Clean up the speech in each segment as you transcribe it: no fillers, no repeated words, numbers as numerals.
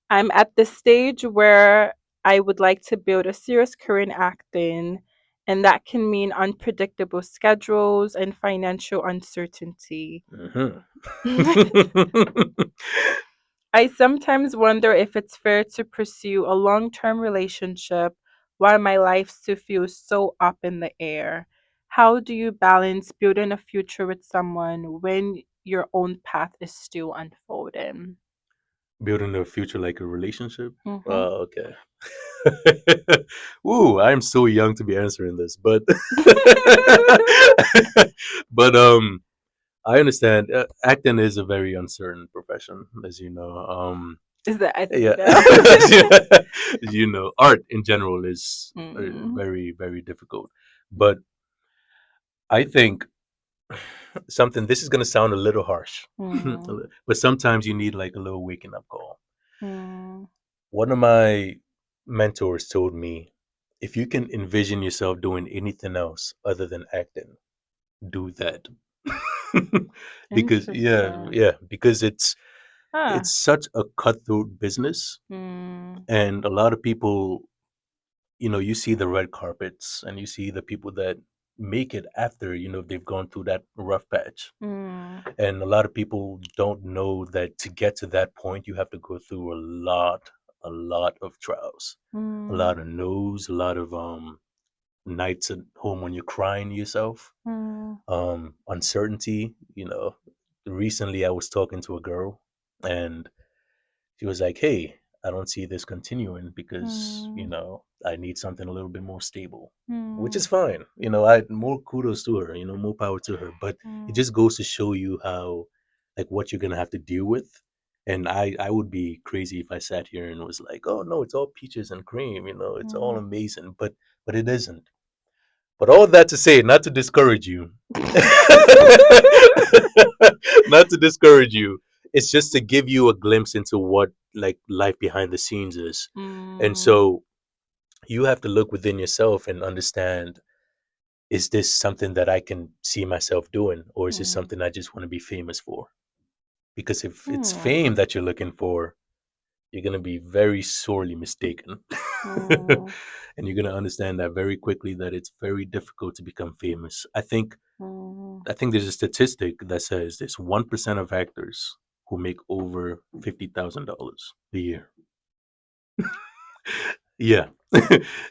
I'm at the stage where I would like to build a serious career in acting, and that can mean unpredictable schedules and financial uncertainty. Mhm. I sometimes wonder if it's fair to pursue a long term relationship while my life still feels so up in the air. How do you balance building a future with someone when your own path is still unfolding? Building a future like a relationship. Hmm. Okay. Ooh, I'm so young to be answering this, but but I understand. Acting is a very uncertain profession, as you know. Is that as you Yeah, know? as you know, art in general is Mm, very, very difficult. But I think something. This is gonna sound a little harsh, mm, but sometimes you need like a little waking up call. mm. One of my mentors told me, if you can envision yourself doing anything else other than acting, do that. Because Interesting. because it's Huh. such a cutthroat business, Mm, and a lot of people, you see the red carpets and you see the people that make it after, they've gone through that rough patch. mm, And a lot of people don't know that to get to that point, you have to go through a lot of trials, a mm, lot of no's, a lot of nights at home when you're crying yourself, mm, uncertainty. Recently I was talking to a girl, and she was like, "Hey, I don't see this continuing because mm, I need something a little bit more stable," which mm, is fine. I more kudos to her. More power to her. But it mm, just goes to show you how, like, what you're gonna have to deal with. And I would be crazy if I sat here and was like, "Oh no, it's all peaches and cream. It's all mm. amazing." But it isn't. But all that to say, not to discourage you, not to discourage you. It's just to give you a glimpse into what like life behind the scenes is. And Mm, so you have to look within yourself and understand, is this something that I can see myself doing, or is this mm, something I just want to be famous for? Because if it's mm, fame that you're looking for, you're going to be very sorely mistaken. mm, And you're going to understand that very quickly, that it's very difficult to become famous. mm. I think there's a statistic that says there's 1% of actors who make over $50,000 a year. Yeah,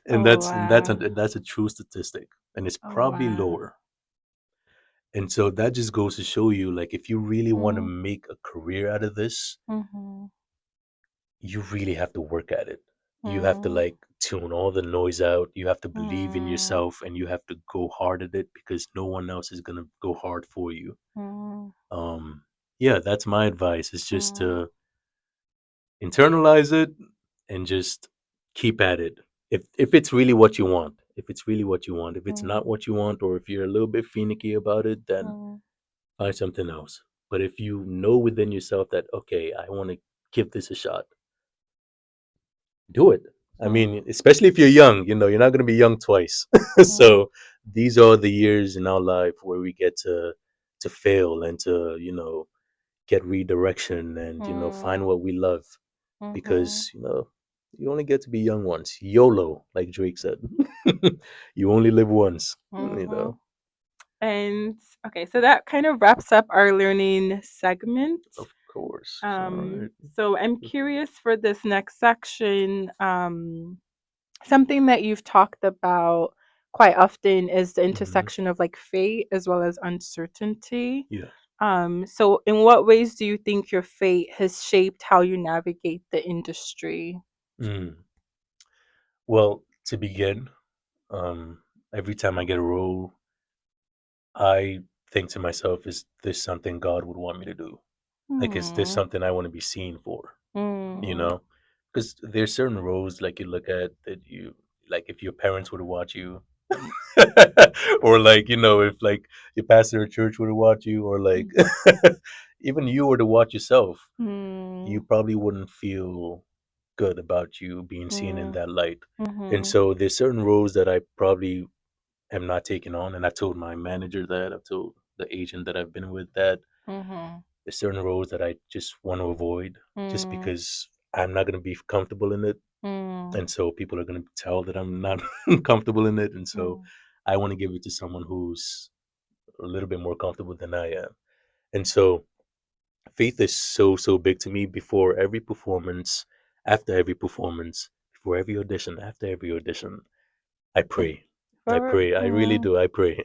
and Oh that's wow. that's a true statistic, and it's Oh probably wow. lower. And so that just goes to show you, like, if you really want to Mm, make a career out of this, mhm, you really have to work at it. You have to mm, like tune all the noise out. You have to believe in mm, yourself, and you have to go hard at it because no one else is gonna go hard for you. mm, Yeah, that's my advice. Is just mm, to internalize it and just keep at it. If it's really what you want, if it's really what you want, if it's not mm, what you want, or if you're a little bit finicky about it, then mm, find something else. But if you know within yourself that, okay, I want to give this a shot, do it. I mm, mean, especially if you're young, you're not going to be young twice. mm, So these are the years in our life where we get to fail and to get redirection and find mm, what we love, mhm, because you only get to be young once. YOLO, like Drake said. You only live once. mhm. And okay, so that kind of wraps up our learning segment. Of course. All right. So I'm curious for this next section. Something that you've talked about quite often is the Hmm. intersection of like fate as well as uncertainty. Yeah. So in what ways do you think your fate has shaped how you navigate the industry? Mm. Well, to begin, um, every time I get a role, I think to myself, is this something God would want me to do? Like, is this Hmm. something I want to be seen for? You Mm. know, because there's certain roles like you look at that you like if your parents were to watch you, or like if like your pastor at church were to watch you, or like even you were to watch yourself, you Mm. probably wouldn't feel good about you being seen in Mm. that light. And Mhm. so there's certain roles that I probably am not taking on, and I told my manager that, I've told the agent that I've been with that Mhm. there's certain roles that I just want to avoid, just Mm. because I'm not gonna be comfortable in it, Mm, and so people are gonna tell that I'm not comfortable in it, and so mm, I want to give it to someone who's a little bit more comfortable than I am. And so faith is so big to me. Before every performance, after every performance, before every audition, after every audition, I pray. I for pray. I really mm, do. I pray.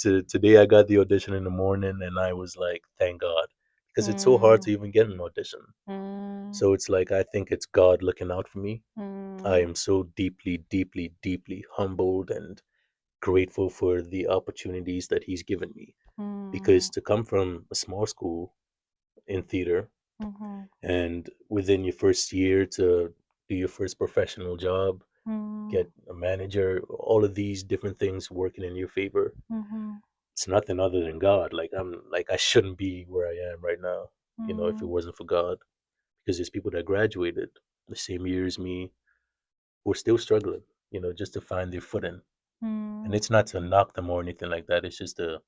Today I got the audition in the morning and I was like, thank God. Because it's so hard to mm, even get an audition. mm, So it's like I think it's God looking out for me. I mm, am so deeply humbled and grateful for the opportunities that he's given me. Because mm, to come from a small school in theater mhm, and within your first year to do your first professional job, mm, get a manager, all of these different things working in your favor, mhm, it's nothing other than God. Like I'm like I shouldn't be where I am right now, if it mm, wasn't for God. Because there's people that graduated the same year as me who are still struggling, just to find their footing. And mm, it's not to knock them or anything like that. It's just to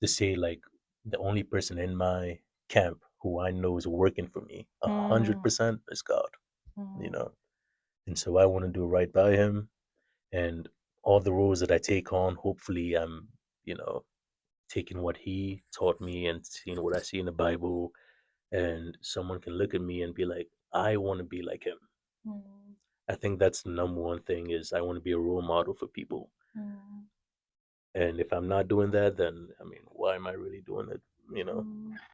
say like the only person in my camp who I know is working for me a hundred mm, percent is God, you mm, know. And so I want to do right by him, and all the roles that I take on, hopefully I'm, you know, taking what he taught me and seeing what I see in the Bible, and someone can look at me and be like, I want to be like him. mm, I think that's the number one thing is I want to be a role model for people. mm, And if I'm not doing that, then I mean, why am I really doing it? You know? mm.